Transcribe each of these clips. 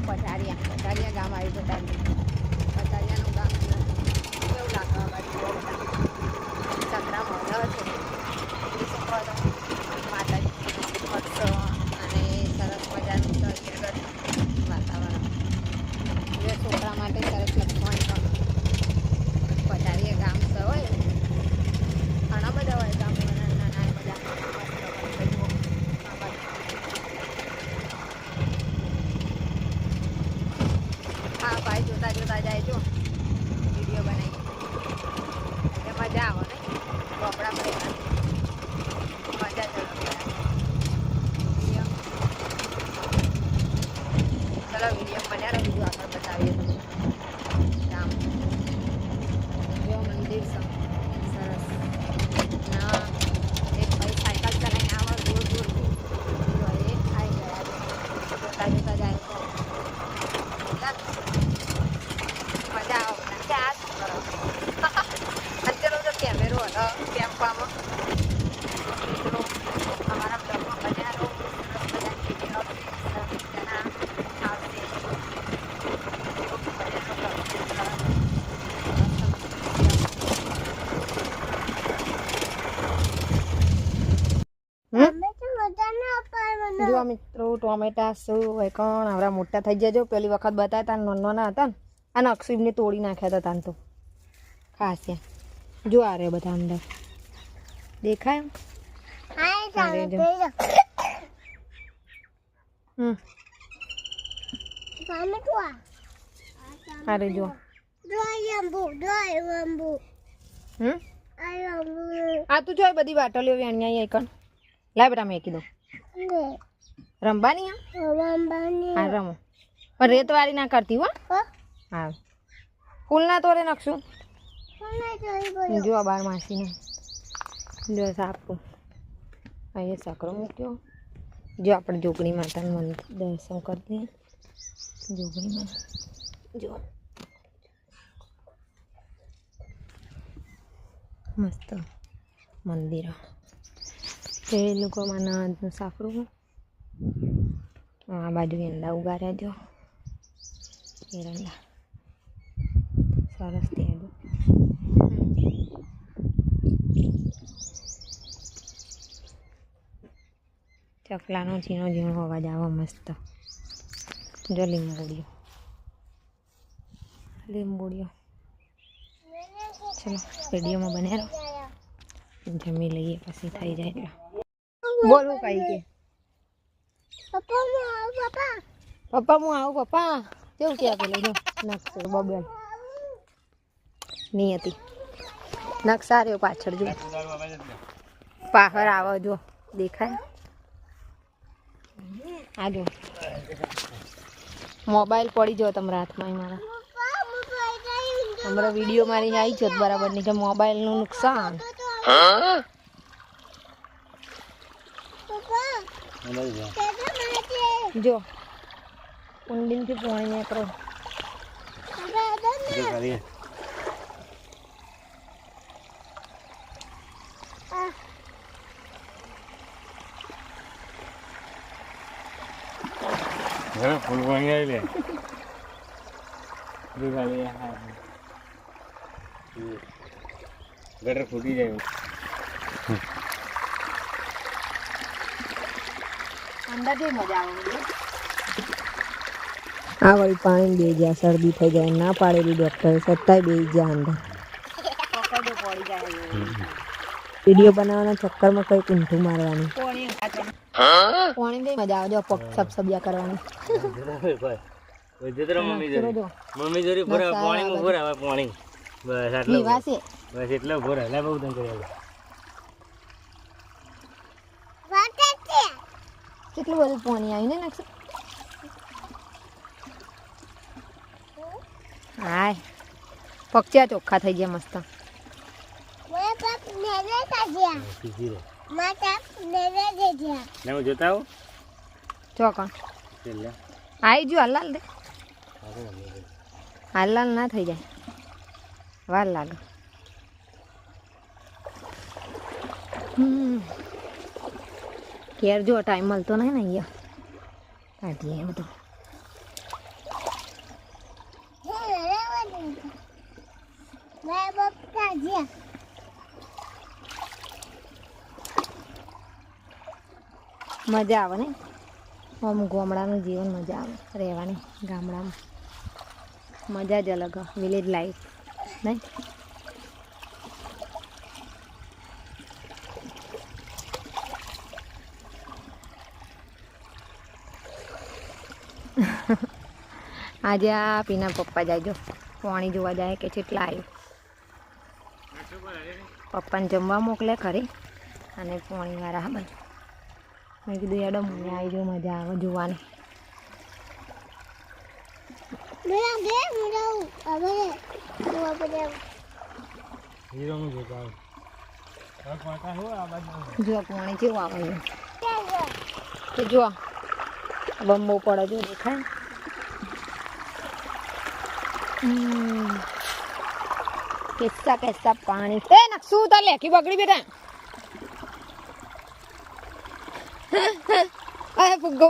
પચારિયા ગામ આવી જતા પચારિયાનું ગામ કેવું લાગે ચક્રા મોઢા છે માતાજી મસ્ત અને સરસ મજાનું વાતાવરણ જે છોકરા માટે સરસ લખવાનું પચારિયા ગામ તો હોય ઘણા બધા હોય ગામ નાના બધા હા ભાઈ જોતા જોતા જાય જો વિડીયો બનાવી એટલે મજા આવે ને કપડા પહેરવાની મજા ચલો વિડીયો બન્યા રહે બીજું આગળ બતાવીએ તમને ગામ જો મંદિર છે સરસ ના એક ભાઈ સાયકલ ચલાવીને આવો દૂર દૂરથી એ આવી ગયા જોતા જોતા જાય તો મજા આવે ક્યાં અત્યારે તો કેમેરો હતો ટેમ્પામાં અમારા બ્લોગમાં બન્યા રહો જો મિત્રો ટોમેટા શું હોય કોણ આવડા મોટા થઈ ગયા જો પેલી વખત બતાવ્યા હતા નાના હતા ને અને અક્ષીબને તોડી નાખ્યા હતા તાન તો ખાસ જો આ રે બધા અંદર દેખાય અરે જો આ તું જોઈ બધી બાટલીઓ વેણ્યા કણ લાય બેટા મેં કીધું રમવાની હા રમો પણ રેત વાળી ના કરતી હો હા ફૂલ ના તોરે નાખશું જો આ બાર માસીને જો સાપું અહીંયા સાકરો મૂક્યો જો આપણે જોગણી માતાનું દર્શન કરી દઈએ જોગણીમાં જો મસ્ત મંદિર તે લોકો માના સાકરું આ બાજુ એંડા ઉગાડ્યા જો એરંડા સરસ ત્યાં ચકલાનો ઝીણો ઝીણો અવાજ આવે મસ્ત જો લીંબોડીઓ ચલો વિડીયોમાં બન્યા રહો જમી લઈએ પછી થઈ જાય એટલે બોલવું કઈ કે પપ્પા હું આવું પપ્પા કેવું ક્યાં પેલું જો નકશો બબેલ નહીં હતી નકશા રહ્યો પાછળ જો પાછળ આવે જો દેખાય આ જો મોબાઈલ પડી જો તમારા હાથમાં મારા હમણાં વિડીયો મારીને આવી છો બરાબર નહીં કે મોબાઈલનું નુકસાન જો ઊંડીનથી પાણી નીકળો ફૂલ પાણી આવી લે ગટર ફૂટી જાય અંદર જે મજા આવે આ વળી પાણી બે ગયા શરદી થઈ જાય ના પાડેલી ડૉક્ટરે સત્તાય બે ગયા અંદર વિડીયો બનાવવાના ચક્કરમાં કઈ ઊંધું મારવાનું પાણી દે મજા આવે જો પગ સબસબિયા કરવાની મમ્મી જોરી ભરા પાણી માં ભરા પાણી બસ આટલું વાસે બસ એટલે ભરા લે બહુ તંગ કરી કેટલું બધું પાણી આવીને નાખશે હાય પક્ષિયા ચોખ્ખા થઈ ગયા મસ્ત જોતા આવું ચોકણ આવી જો હાલ દે હાલ ના થઈ જાય વાર લાગે ઘેર જો ટાઈમ મળતો નહીં ને અહીંયા કાઢીએ બધું મજા આવે ને આમ ગામડાનું જીવન મજા આવે રહેવાની ગામડામાં મજા જ અલગ વિલેજ લાઈફ નહીં આજે આ પીના પપ્પા જાય પાણી જોવા જાય કે કેટલા આવ્યું પપ્પાને જમવા મોકલે ખરી અને પાણી વાળા હા બાજુ મેં કીધું યાડો મને આવી જો મજા આવે જોવાની જો પાણી કેવું આવે તો જો બંબો પડે જો દેખાય કેસા કેસા પાણી એ નકશું તાર લેખી બગડી બેટા અરે ફુગ્ગો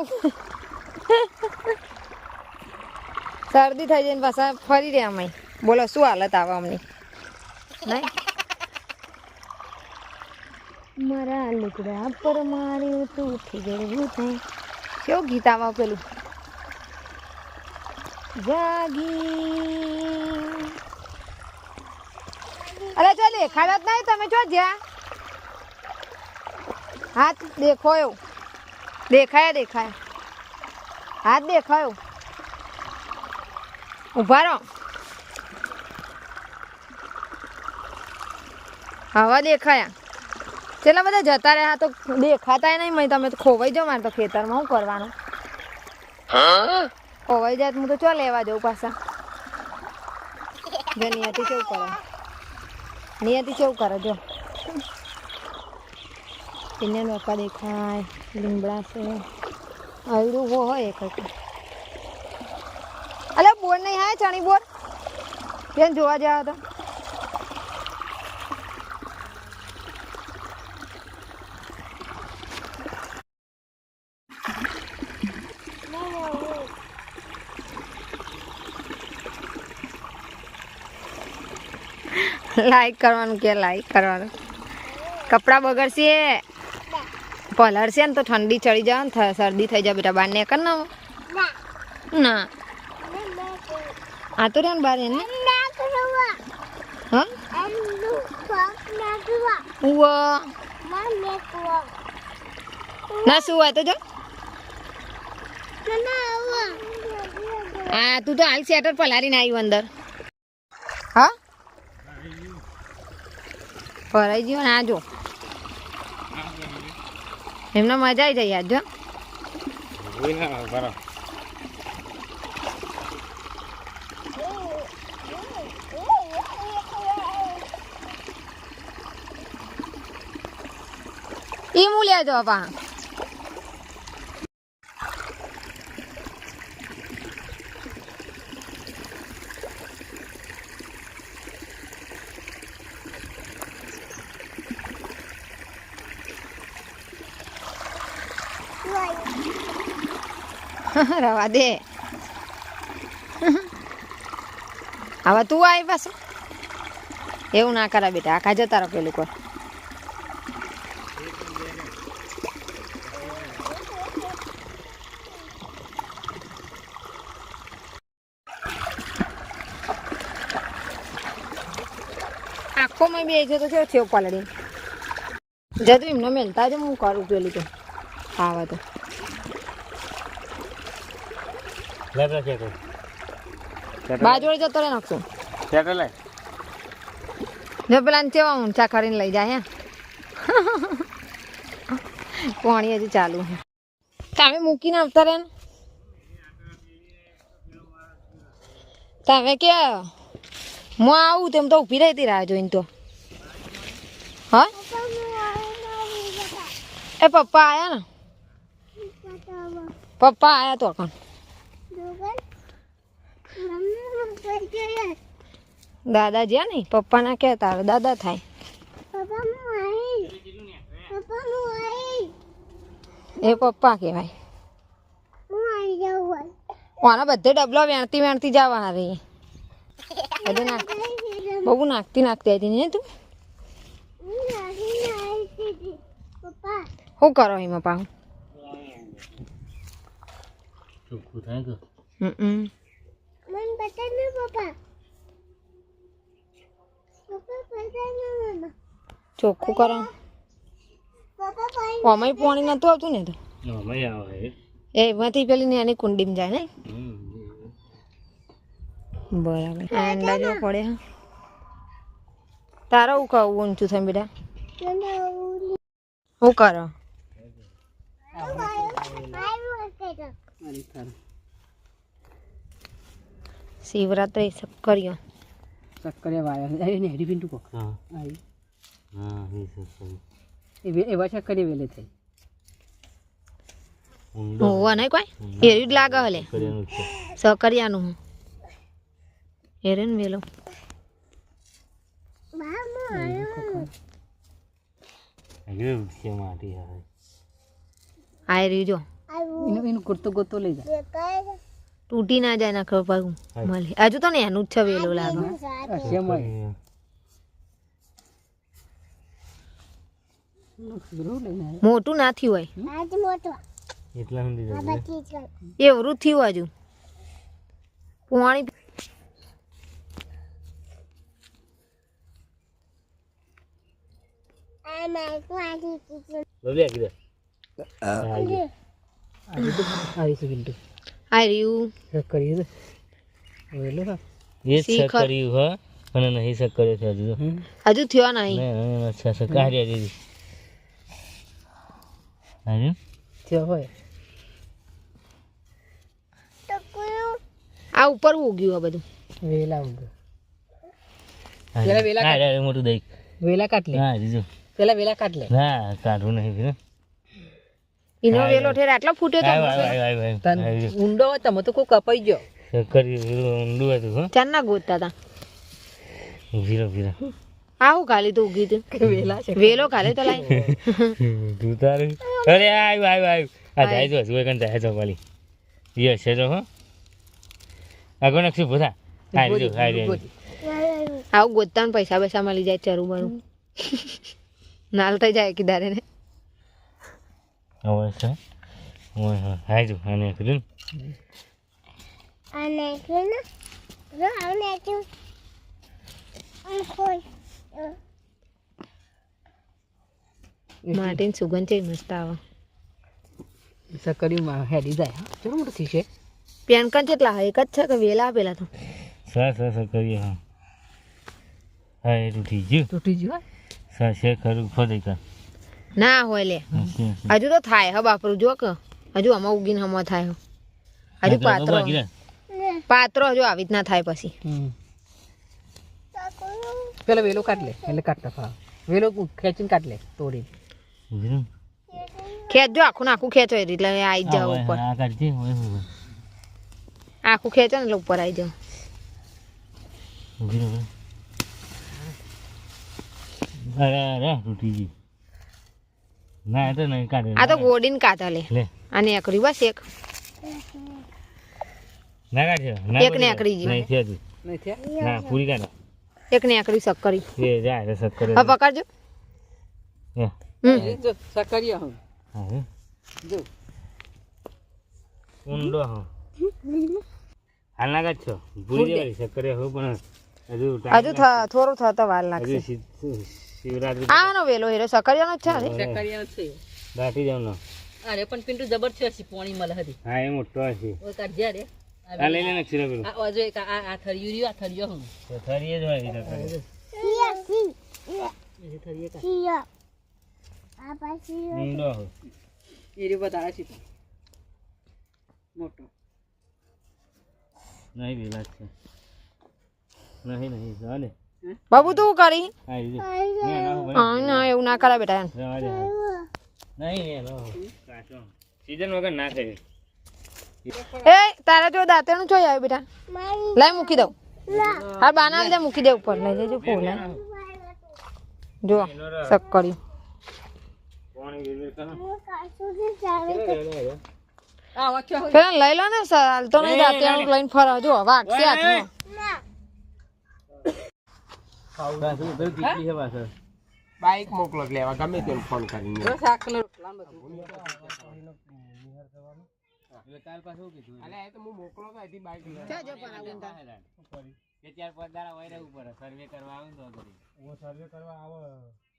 શરદી થઈ જાય ને પાછા ફરી રહ્યા અમે બોલો શું હાલત આવે અમની નહીં મારા લુકડા પર માર્યું તું ઉઠી ગયું થાય કેવું ગીત આવા પેલું જાગી અરે જો દેખાડત નહીં તમે જો જ્યાં હાથ દેખાયો દેખાયા હાથ દેખાયો ઉભા રહો હવા દેખાયા ચેલા બધા જતા રહ્યા તો દેખાતા નહીં મેં તમે તો ખોવાઈ જાઓ મારે તો ખેતરમાં શું કરવાનું ખોવાઈ જાય હું તો ચો લેવા જાઉં પાછા જો નિયતિ કેવું કરે નિયતિ કેવું કરે જો એને નોકા દેખાય લીમડા છે આવડું હોય એક અલે બોર નહીં હા ચણી બોર કેમ જોવા જાવ તો લાઈક કરવાનું કે લાઈક કરવાનું કપડાં બગડશે પલળશે ને તો ઠંડી ચડી જાય ને શરદી થઈ જાય બેટા બહાર ને કર ના આ તો રહ્યા ને બહાર એને હા ના શું હોય તો જો હા તું તો હાલ સ્વેટર પલારીને આવ્યું અંદર હા ભરાઈ ગયો ને આ જો એમને મજા આવી જાય યાદ જો ઈ મૂલ્યા જો પા રવા દે હવે તું આવી પાછું એવું ના કરા બેટા આખા જતા રહો પેલું કોઈ આખો મેં બે છે તો છે પલડી જતું એમને મેલતા જ હું કરું પેલું તો આવા તો બાજુ જતો રે નાખશું જો પેલા ને કેવા ઊંચા કરીને લઈ જાય હે પાણી હજી ચાલુ છે તમે મૂકીને આવતા રે તમે કે હું આવું તેમ તો ઊભી રહેતી રાહ જોઈને તો હા એ પપ્પા આયા ને પપ્પા આયા તો કોણ દાદા જ્યાં નહીં પપ્પા ના કહેતા હવે દાદા થાય એ પપ્પા કહેવાય આના બધે ડબલો વેણતી જવા રહી હજુ નાખ બહુ નાખતી હતી ને તું શું કરો એમાં પાહું ચોખ્ખું થાય કે ચોખ્ખું કરો અમાય પાણી નતું આવતું ને તો અમાય આવે એમાંથી પેલી નાની કુંડીમાં જાય ને બરાબર અંડા જો પડે હા તારા હું કહું ઊંચું થાય બેટા શું કરો શિવરાત્રી કર્યો સક્કરિયા વાયા ને હેડી પિન્ટુ કોક હા આવી હા એ સક્કર એવા સક્કરિયા વેલે થઈ હોવા નહીં કોઈ એરી જ લાગે હલે કર્યાનું છે સકરિયાનું હું એરે ને વેલો આગળ ઉઠશે માટી આવે આ રહ્યું જો એનું કુર્તો ગોતો લઈ જાય તૂટી ના જાય ના ખબર પાછું મળે હજુ તો ને એનું જ છે વેલો લાગે મોટું ના થયું હોય એટલા સુધી એવું થયું હજુ પાણી બબલી આગળ આવી છે પિન્ટુ આ રહ્યું સક્કરિયા વેલો હા એ જ કર્યું હા અને નહીં સક્કર છે હજુ હજુ થયો નહીં નહીં અચ્છા સક્કર દીદી હા થયો હોય આ ઉપર ઉગ્યું આ બધું વેલા ઊંઘ પેલા વેલા હા મોટું દઈ વેલા કાટ લે હા દીધું પેલા વેલા કાટ લે ના કાઢવું નહીં એનો વેલો ઠેર આટલો ફૂટ્યો તો તન ઊંડો હોય તમે તો કોઈ કપાઈ ગયો સક્કર ઊંડું હતું હા ચાર ના ગોતતા હતા ભીરા આવું ખાલી તો ઉગી તું વેલા છે વેલો ખાલી તો લાઈ તું તારું અરે આવ્યું આ જાય તો હજુ કણ જાય તો વાલી યસ છે તો હો આગળ નક્ષી ભૂતા આવું ગોતતા ને પૈસા પૈસા મળી જાય ચરું બરું નાલ થઈ જાય કીધારે ને હવે છે હાઈ જો આને કીધું માટીની સુગંધ છે મસ્ત આવે સક્કરિયું હેડી જાય ચલો મોટું થઈ છે પેન કન કેટલા એક જ છે કે વેલા પેલા તો સર કરીએ હા હા એ તૂટી ગયું તૂટી ગયું સર છે ખરું ખોદી કર ના હોય લે હજુ તો થાય હવે બાપરું જો કે હજુ આમાં ઉગીને હમો થાય હજુ પાત્રો હજુ આવી જ ના થાય પછી પેલા વેલો કાઢ લે એટલે કાઢતા ફા વેલો ખેંચીને કાઢ લે તોડી ખેંચજો આખું ને આખું ખેંચો એટલે આવી જાવ ઉપર આખું ખેંચો ને એટલે ઉપર આવી જાવ અરે તૂટી ગઈ ના તો નહીં કાઢે આ તો ગોડીને કાઢા લે અને એકરી બસ એક ના કાઢે એક ને એકરી જી નહીં થયું નહીં થયા ના પૂરી કાઢે એક ને એકરી સક્કરી એ જાય સક્કર હવે પકડજો જો સક્કરિયા હું હા જો ઊંડો હા હાલ ના કાઢ છો ભૂલી જવાય સક્કર હો પણ હજુ થોડું થતા વાર લાગશે શિવરાત્રી આનો વેલો હેરો સકરિયાનો જ છે સક્કરિયા છે દાટી જાવ ને અરે પણ પિન્ટુ જબરજસ્ત પોણી મળે હતી હા એ મોટો હશે ઓ કાઢ્યા રે આ લઈ લે ને ક્ષીરા પેલું આ જો એક આ થરિયું રહ્યું આ થરિયો હું તો થરી જ હોય સક્કર એ થરિયે કા ઊંડો હો એ રે બતાવે છે મોટો નહીં વેલા છે નહીં ચાલે બાબુ તું કરી હા ના એવું ના કરાય બેટા નહીં સીઝન વગર ના કરે એ તારા જો દાંતેનું જોઈ આવે બેટા લઈ મૂકી દઉં હા બાના દે મૂકી દે ઉપર લઈ લેજો ફોન જો સક્કરી પેલા લઈ લો ને હાલતો નહીં દાંતેનું લઈને ફરો જો વાગશે હાથમાં પાછું ઉધર કેટલી છે પાછળ બાઈક મોકલો લેવા ગમે તેમ ફોન કરીને જો શાકનો રોટલા ને બધું એટલે કાલ પાછું કીધું અલે એ તો હું મોકલો તો અહીંથી બાઈક લઈ જો જો પણ આવું તાર. કે 4-5 દાડા હોય રહેવું પડે સર્વે કરવા આવે ને તો કરી ઓ સર્વે કરવા આવે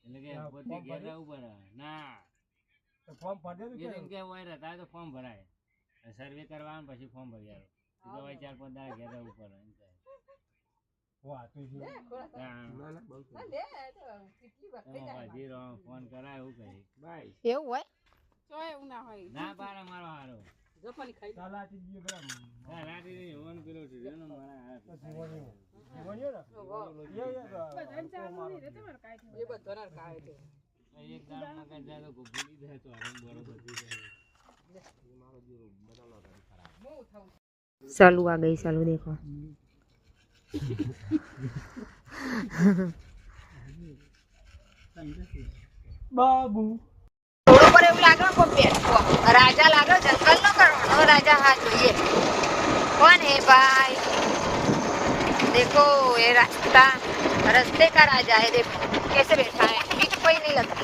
એટલે કે પોતે ઘેર રહેવું પડે ના તો ફોર્મ ભરી એ એમ કે હોય રહે તારે તો ફોર્મ ભરાય સર્વે કરવા આવે ને પછી ફોર્મ ભરી આવે તો ભાઈ 4-5 દાડા ઘેર રહેવું પડે એમ કહે. વાહ તું છે હા. ના ના બહુ લે તો કેટલી વાર થઈ એમાં જાય પછી ફોન કરાય એવું કહી બાઈ એવું હોય ચોય એવું ના હોય ના પાડે મારો હારો જો પાણી ખાઈ લે. ચાલાથી જીવ બરાબર ના રાતે નહીં હોવાનું પેલો છે ને મારા હાથ જીવણીઓ એ બધો ના કાય છે એક દાળ મગજ જાય તો ભૂલી જાય તો આરામ બરોબર થઈ જાય ચાલુ आ गई चालू देखो બાબુ થોડું પર એવું લાગે કોઈ બેઠો રાજા લાગે જંગલ નો કરવાનો राजा हाँ જોઈએ कौन है भाई देखो ये रास्ता रास्ते का राजा है देखो कैसे बैठा है बीक कोई नहीं लगती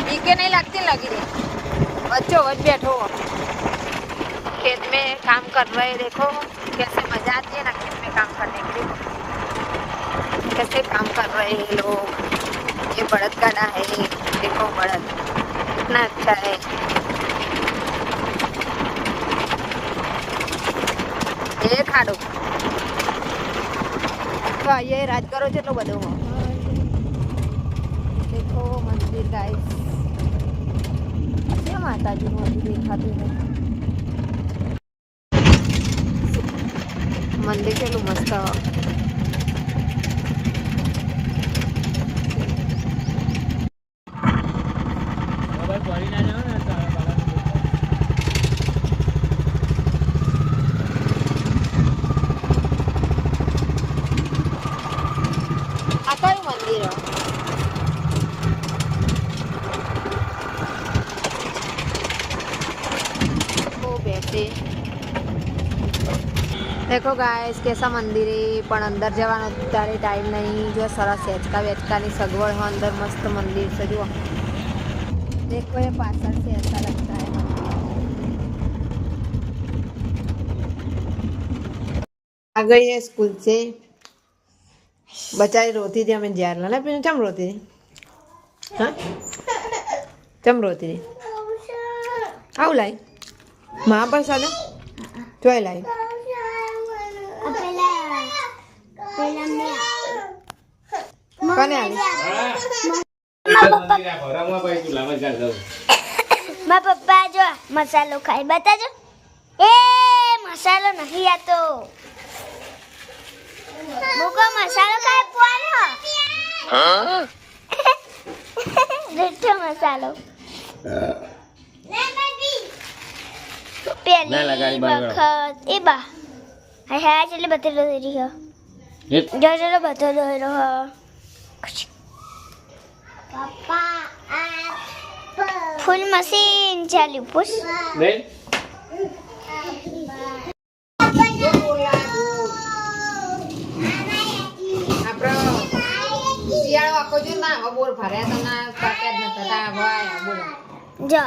बीके नहीं लगती लगी रे बच्चों बच बैठो खेत में काम कर रहे देखो कैसे मजा आती है ना खेत में काम करने के लिए कैसे काम कर रहे हैं लोग ये बड़द गाड़ा है देखो बड़द कितना अच्छा है ये खाड़ो तो ये राज करो જેટલો બધો देखो मंदिर गाइस ये माताजी નું હજુ દેખાતું નથી મંદિર કેટલું મસ્ત બરાબર પડી ના જાવ ને તારા બાળક આ કયું મંદિર वो बैठे देखो गाइस कैसा मंदिर है પણ અંદર જવાનો ત્યારે ટાઈમ નહીં જો સરસ હેચકા વેચકાની સગવડ હોય અંદર મસ્ત મંદિર છે જુઓ देखो ये पार्सल से ऐसा लगता है आ गई है स्कूल से बचारी रोती थी हमें जार लाना फिर चम रोती थी हाँ चम रोती थी आऊ लाई माँ पर साले चोय लाई कने आई મારા પપ્પા જો મસાલો ખાય બતાજો એ મસાલો નથી આતો મુકો મસાલો ખાય પોવાનો રેઠો મસાલો પહેલી વખત એ બા હાય હાય એટલે બતાવી દોરી હો જો જો બતાવી દોરી હો પપ્પા ફૂલ મશીન ચાલ્યું પૂછ નહીં શિયાળો આખો જો ના બોર ભર્યા તો ના કાપ્યા જ નતા ભાઈ બોલો જો